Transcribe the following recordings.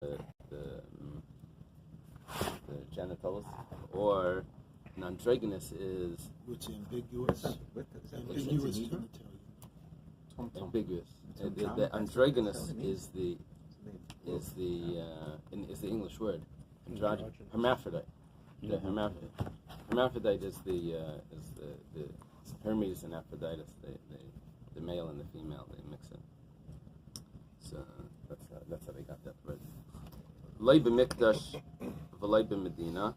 the genitals, or an androgynous is Which ambiguous. Ambiguous genitalia. ambiguous. The androgynous is the English word. Hermaphrodite. The hermaphrodite is the Hermes and Aphrodite, the male and the female. They mix it. So that's how they got that word. Loi b'mikdash v'loi b'medina.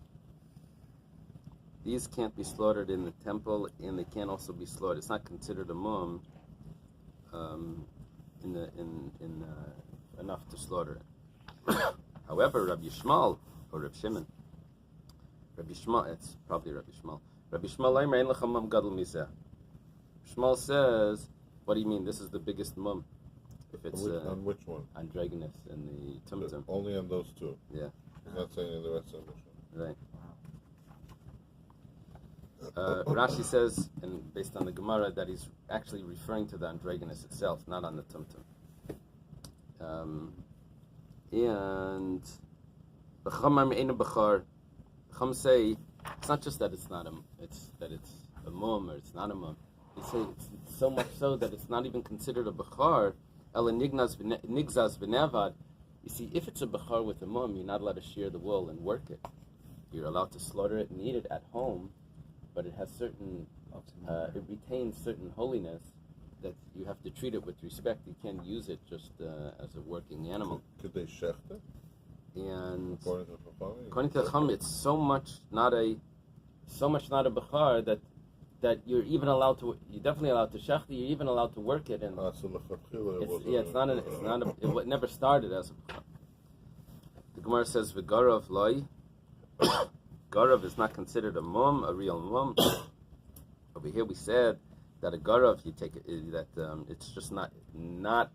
These can't be slaughtered in the temple, and they can't also be slaughtered. It's not considered a mum enough to slaughter it. However, Rabbi Shmuel or Rabbi Shimon, it's probably Rabbi Shmuel. Rabbi Shmuel leimer ein lecha mum gadol mizeh. Shmuel says, what do you mean? This is the biggest mum. If it's on which one? Androgynous and the tumtum. Only on those two. Yeah. Not saying in the rest of the Mishnah. Right. Rashi says, and based on the Gemara, that he's actually referring to the androgynous itself, not on the tumtum. And the Chum say it's not just that it's not it's a mum or it's not a mum. They say it's so much so that it's not even considered a bechar. Ela nigzas v'nevad. You see, if it's a bechar with a mum, you're not allowed to shear the wool and work it. You're allowed to slaughter it and eat it at home, but it has certain, it retains certain holiness that you have to treat it with respect. You can't use it just as a working animal. Could they shecht it? And according to the Chum, it's so much not a bechar that you're even allowed to. You're definitely allowed to shecht it. You're even allowed to work it. And it never started as a bechar. The Gemara says v'garav loy. Garav is not considered a mum, a real mum. Over here we said that a garav, you take it, that it's just not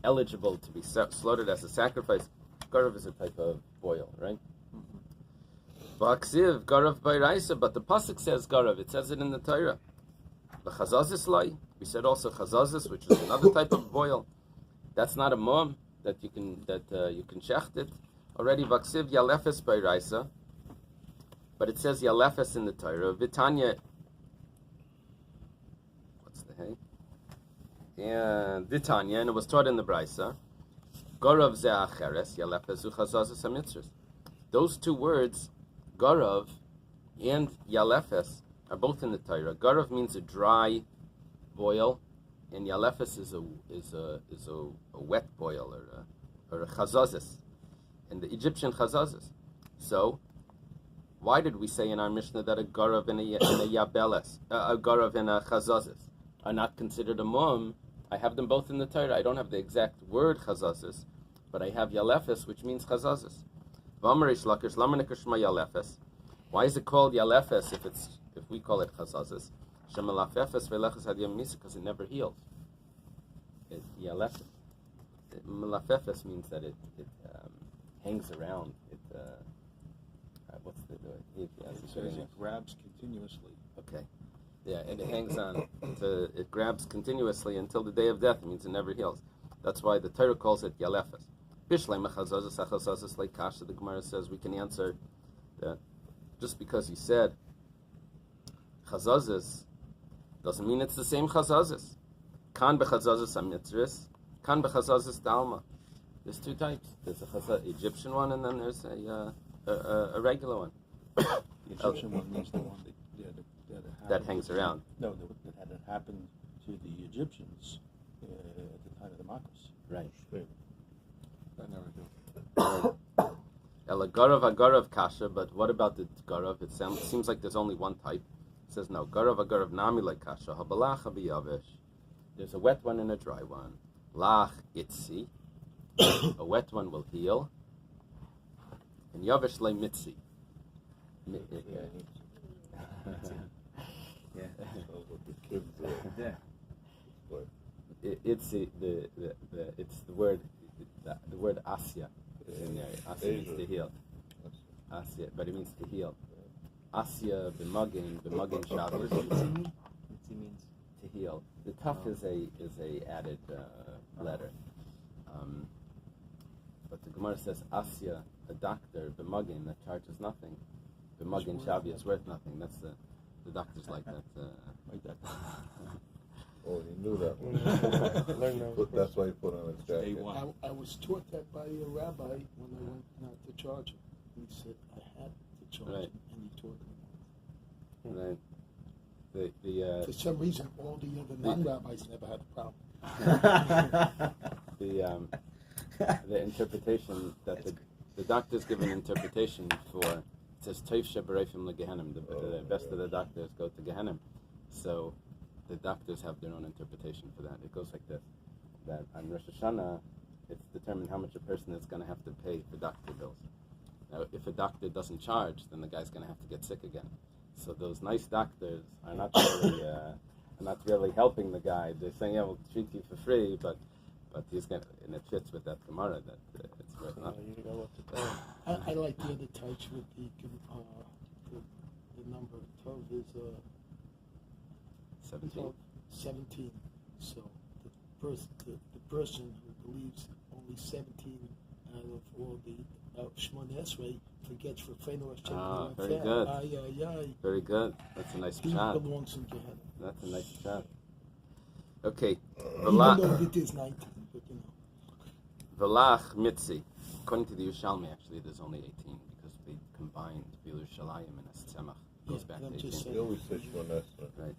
eligible to be slaughtered as a sacrifice. Garav is a type of boil, right? V'aksiv garav b'iraisa, but the pasuk says garav. It says it in the Torah. The chazazis loy. We said also chazazis, which is another type of boil. That's not a mum that you can shecht it. Already v'aksiv yalefes b'iraisa. But it says Yalefes in the Torah. Vitanya, what's the hay? And Vitanya, and it was taught in the Brisa. Gorav ze'acheres, Yalefes uchazazes hamitzvos. Those two words, Gorav and Yalefes, are both in the Torah. Gorav means a dry boil, and Yalefes is a wet boil or a chazazes, and the Egyptian chazazes. So, why did we say in our Mishnah that a garav and a yabeles, a garav and a chazazis are not considered a mum? I have them both in the Torah. I don't have the exact word chazazis, but I have yalefes, which means chazazis. Why is it called yalefes if we call it chazazis? Because it never heals. Yalefes. Melafefes means that it hangs around. What's the it says it grabs continuously. Okay. Yeah, and it hangs on. It grabs continuously until the day of death. It means it never heals. That's why the Torah calls it Yalefes. Bishlei mechazazes achazazes like Kasha. The Gemara says we can answer that just because you said chazazes doesn't mean it's the same chazazes. Kan bechazazes amitzris, kan bechazazes dalma. There's two types. There's a Egyptian one, and then there's a regular one. The Egyptian one means the one that hangs around. No, that had happened to the Egyptians at the time of the Makos. Right. That never do. Ela garav kasha, but what about the garav? It seems like there's only one type. It says no, garav nami like kasha, habalach habiyavish. There's a wet one and a dry one. Lach itzi. A wet one will heal. And yavish le mitzi. It's the word asya is in there. Asya means to heal. Asya, but it means to heal. Asya b'magin shabbos. Mitzi means to heal. The taf is a added letter. But the Gemara says Asya, a doctor, b'magin, that charges nothing. B'magin Shavi is worth nothing. That's the doctors like that. Like that. Oh, he knew that one. That's why he put on his jacket. I was taught that by a rabbi when I went not to charge him. He said I had to charge him, and he taught me. Right. For some reason, all the other non-rabbis never had a problem. The interpretation that the doctors give an interpretation for, it says Toif Shebereifim LeGehenim, the best of the doctors go to Gehenim. So the doctors have their own interpretation for that. It goes like this: that on Rosh Hashanah, it's determined how much a person is going to have to pay for doctor bills. Now, if a doctor doesn't charge, then the guy's going to have to get sick again. So those nice doctors are not really helping the guy. They're saying, "Yeah, we'll treat you for free," but he's going to, and it fits with that Gemara that it's worth nothing. I like the other touch with the number 12 is 17. 17. So the person who believes only 17 out of all the Shmona Esrei forgets for Feinoras. Very good. Very good. That's a nice he shot. belongs in Gehenna. That's a nice shot. Okay. Even though it is 19, but you know. Velach Mitzi. According to the Yerushalmi, actually, there's only 18 because they combined Yerushalayim and Tzemach. Goes back to 18. He always says Shmona Esrei. Right.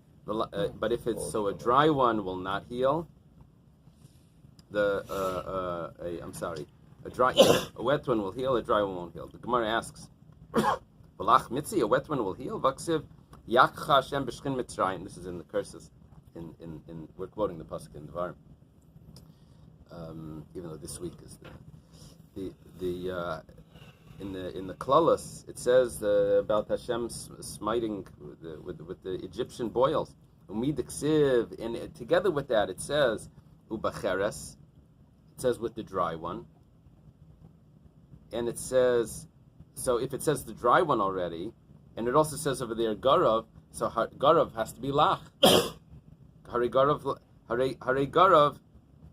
But if it's so, a dry one will not heal. A wet one will heal. A dry one won't heal. The Gemara asks, "Velach mitzi, a wet one will heal." Vaksiv yakcha Hashem b'shchin Mitzrayim. This is in the curses. In we're quoting the pasuk in Devarim. Even though this week is in the Klalos, it says about Hashem smiting with the Egyptian boils. Umidiksiv, and together with that, it says ubacheres. It says with the dry one, and it says, so if it says the dry one already, and it also says over there garav, so garav has to be lach. Hare garav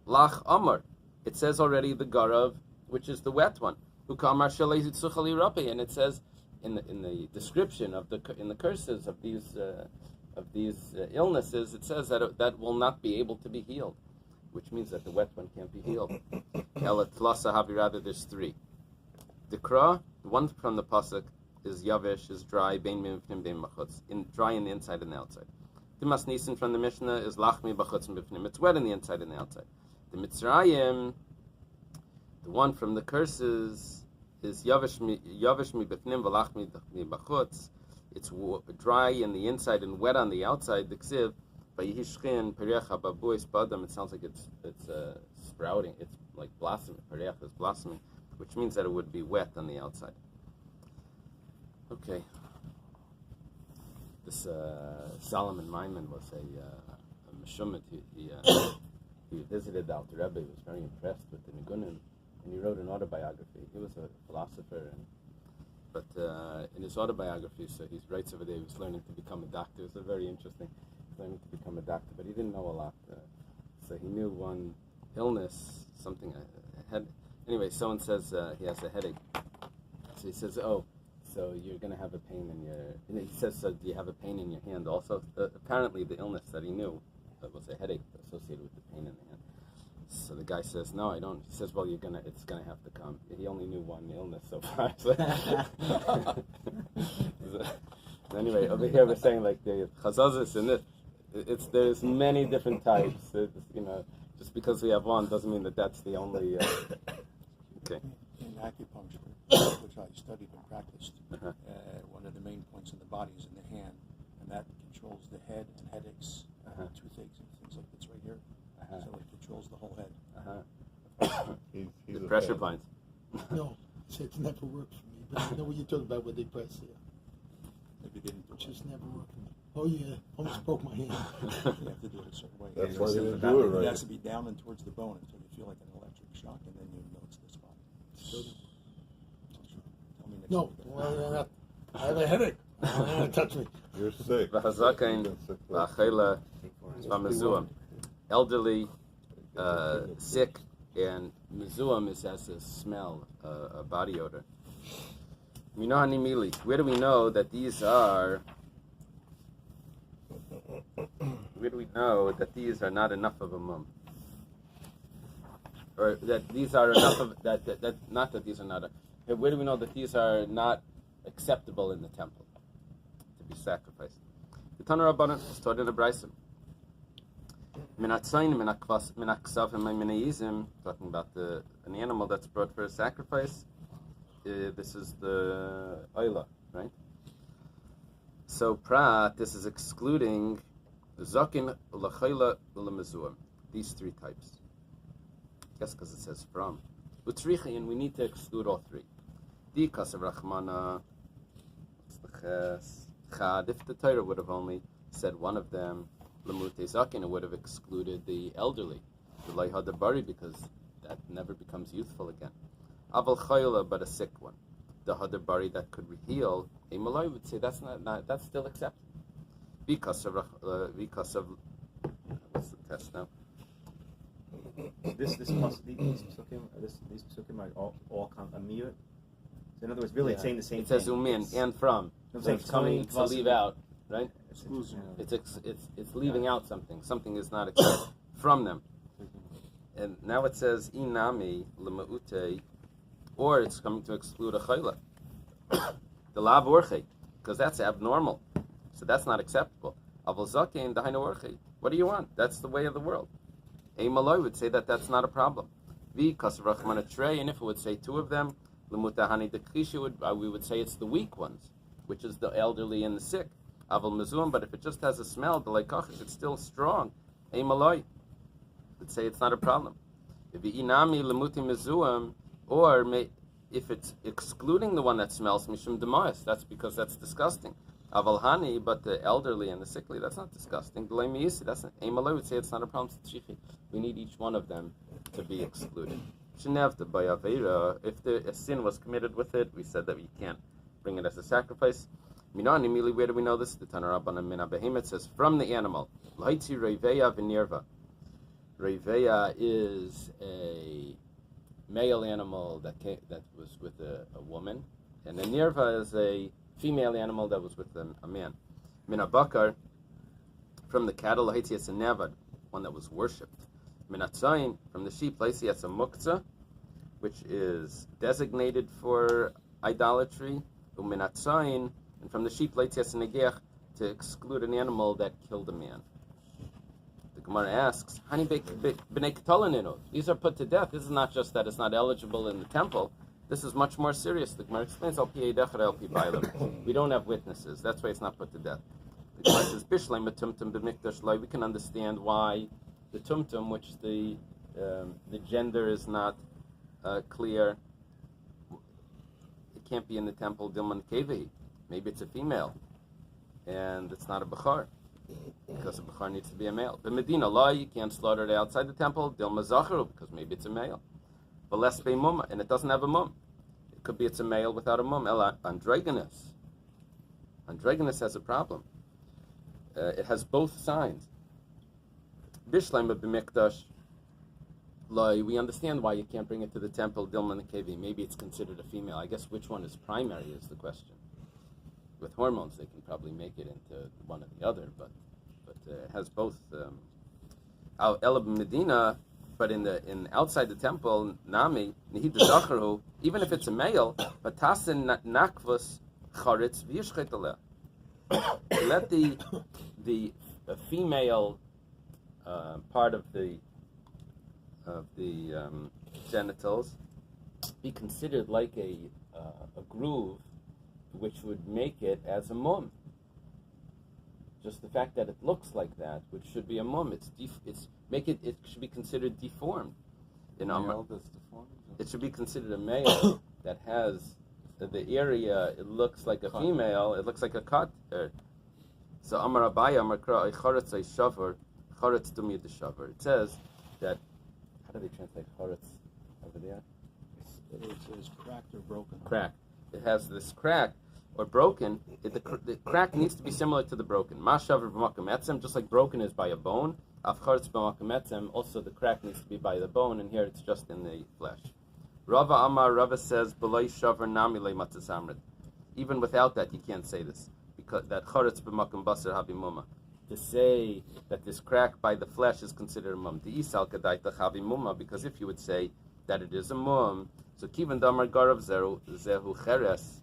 lach amar. It says already the garav, which is the wet one. And it says in the description in the curses of these illnesses, it says that will not be able to be healed, which means that the wet one can't be healed. Rather, there's three. The kra, one from the pasuk, is yavish, is dry, bein mifnim, bein machutz, dry in the inside and the outside. The masnisin from the Mishnah is lachmi bachutz and bifnim. It's wet in the inside and the outside. The Mitzrayim, the one from the curses, is yavish mi bifnim v'lachmi bachutz. It's dry in the inside and wet on the outside. The ksiv, vayishchin perecha babuis badam. It sounds like it's sprouting. It's like blossoming. Perecha is blossoming, which means that it would be wet on the outside. Okay. This Solomon Maimon was a meshumit. He visited the Alter Rebbe. He was very impressed with the Nigunim, and he wrote an autobiography. He was a philosopher, but in his autobiography, so he writes over there, he was learning to become a doctor. It was very interesting. He was learning to become a doctor, but he didn't know a lot. So he knew one illness, something, anyway, someone says he has a headache. So he says, "Oh, so you're going to have a pain in your..." And he says, "So do you have a pain in your hand also?" Apparently the illness that he knew was a headache associated with the pain in the hand. So the guy says, "No, I don't." He says, "Well, it's gonna have to come." He only knew one illness so far. So anyway, over here we're saying like the chazazis in this. There's many different types. Just because we have one doesn't mean that that's the only. Okay. In acupuncture, which I studied and practiced, one of the main points in the body is in the hand, and that controls the head and headaches, toothaches, and things like that's right here. So it controls the whole head. He's the pressure points. No, it's never worked for me. But I know what you're talking about when they press here. Maybe it didn't. It just never worked for me. Oh yeah, almost broke my hand. You have to do it a certain way. That's why they didn't do it right. It has to be down and towards the bone until you feel like an electric shock, and then you know it's the spot. Tell me next No, week. well, I have a headache. Don't touch me. You're sick. Elderly, sick, and mizuam has a smell. a body odor. Where do we know that these are? Where do we know that these are not enough of a mum? Or that these are enough of that not that these are not. Where do we know that these are not acceptable in the temple to be sacrificed? The Tana Rabbanan is taught in the Bais. Talking about an animal that's brought for a sacrifice. This is the Eily, right? So prat, this is excluding the zakin, l'chayla, l'mezuam. These three types. Yes, because it says from. Utrichi, and we need to exclude all three. Di kasav rachmana. What's the ches? Chad. If the Torah would have only said one of them, lemute zakin, it would have excluded the elderly, the layhad bari, because that never becomes youthful again. Aval chayla, but a sick one. The hadar bari that could heal. A malay would say that's not that's still accepted. Because of what's the test now? These psukim are all amir. So in other words, really, it's saying the same thing. It says umin and from. It's It's coming to leave out, right? Exclusion. It's leaving out something. Something is not accepted from them. And now it says inami lemaute, or it's coming to exclude a chayla, the lav orche, because that's abnormal. So that's not acceptable. Aval zakein dahainu orche. What do you want? That's the way of the world. A malay would say that that's not a problem. Vi kasav rachmana trey, and if it would say two of them, lemutahani dekrishi we would say it's the weak ones, which is the elderly and the sick. Aval mezum, but if it just has a smell, the leikachish, it's still strong. A malay would say it's not a problem. If inami lemuti mezuam, or if it's excluding the one that smells mishum demayas, that's because that's disgusting. Avalhani, but the elderly and the sickly, that's not disgusting. That's not. Eily would say it's not a problem. We need each one of them to be excluded. Shenevta by Aveira, if a sin was committed with it, we said that we can't bring it as a sacrifice. Minani Mili, where do we know this? The Tana Rabbanan Mina Behemoth says from the animal. Laitzi Reiveya v'nirva. Reiveya is a male animal that was with a woman, and a nirva is a female animal that was with a man. Mina bakar, from the cattle, laitzias a nevad, one that was worshipped. Mina tzayin, from the sheep, laitzias a muktzah, which is designated for idolatry. Umina tzayin, and from the sheep, laitzias a negech, to exclude an animal that killed a man. The Gemara asks, Hani b'nei k'tolaninu. These are put to death. This is not just that it's not eligible in the temple. This is much more serious. The Gemara explains, we don't have witnesses. That's why it's not put to death. The Gemara says, Bishlei metumtum b'mikdash lai. We can understand why the tumtum, which the gender is not clear, it can't be in the temple. Dilman kevi. Maybe it's a female, and it's not a bechar, because a bechar needs to be a male. The Medina law, you can't slaughter it outside the temple. Dilma zacharu, because maybe it's a male. But less be mum, and it doesn't have a mum. It could be it's a male without a mum. Ela androgynous. Androgynous has a problem. It has both signs. Bishleim b'mikdash. We understand why you can't bring it to the temple. Dilman kevi. Maybe it's considered a female. I guess which one is primary is the question. With hormones, they can probably make it into one or the other, but it has both. Elab Medina, but in outside the temple, Nami Nihid Zacharu, even if it's a male, but Tasin Nakvus Charitz V'Yishchet. Let the female part of the genitals be considered like a groove, which would make it as a mum. Just the fact that it looks like that, which should be a mum, it should be considered deformed. It should be considered a male that has the area. It looks like a female. It looks like a cut. So Amar Rabbi Amar Kra Charetz Shavar Charetz Dumi the Shavar. It says that. How do they translate Charetz over there? It says cracked or broken. Cracked. It has this crack or broken. The crack needs to be similar to the broken. Mashavar b'makom etzem, just like broken is by a bone. Afcharetz b'makom etzem, also the crack needs to be by the bone, and here it's just in the flesh. Rava Amar, Rava says, B'loi shavar nami le matzis amrit. Even without that, you can't say this. Because that charetz b'makom basar habi muma. To say that this crack by the flesh is considered a mum. The isal kadaita chavi muma, because if you would say that it is a mum, so kivan damar garav zehu cheres,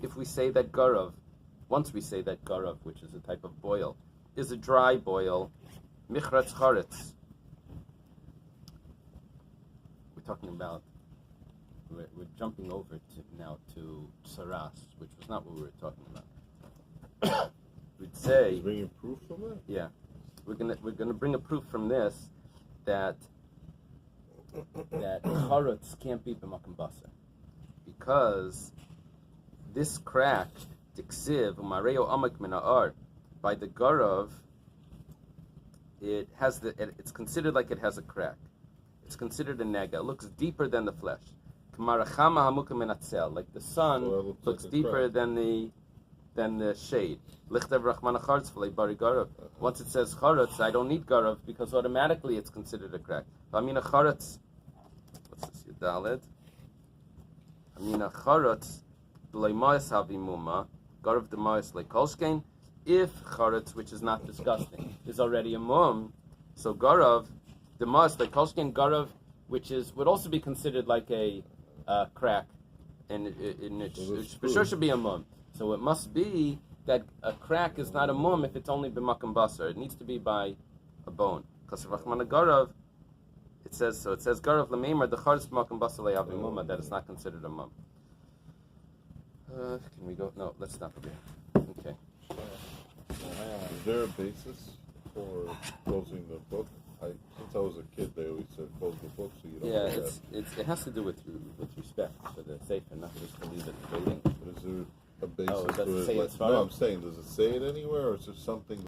if we say that garav, once we say that garav, which is a type of boil, is a dry boil, michratz charetz. We're talking about, we're jumping over now to saras, which was not what we were talking about. We'd say, bringing proof from it. Yeah, we're gonna bring a proof from this that charetz can't be b'makom basar, because this crack tiksiv umareo amak min ha'ar, by the garav, it's considered like it has a crack. It's considered a nega. It looks deeper than the flesh. Kamarachama hamuka min hatzel, like the sun looks like deeper than the shade. Lichtav rachmana charetz v'lei bari garav. Once it says charetz, I don't need garav because automatically it's considered a crack. Amina charetz. What's this? Yudaled. Amina charetz v'lei ma'is havimuma garav dema'is lekolshkein. If charetz, which is not disgusting, is already a mum, so garav dema'is lekolshkein garav, which would also be considered like a crack, and it for sure should be a mum. So it must be that a crack is not a mum if it's only b'makom basar. It needs to be by a bone. Because rachmana garav, it says garav l'meimar the charetz b'makom basar le'avi mumma, that is not considered a mum. Can we go? No, let's stop over here. Okay. Is there a basis for closing the book? Since I was a kid, they always said close the book so you don't. Yeah, it has to do with respect for the safe and not just to leave it waiting. But is there a basis does it to say it? it's No, I'm saying, does it say it anywhere, or is there something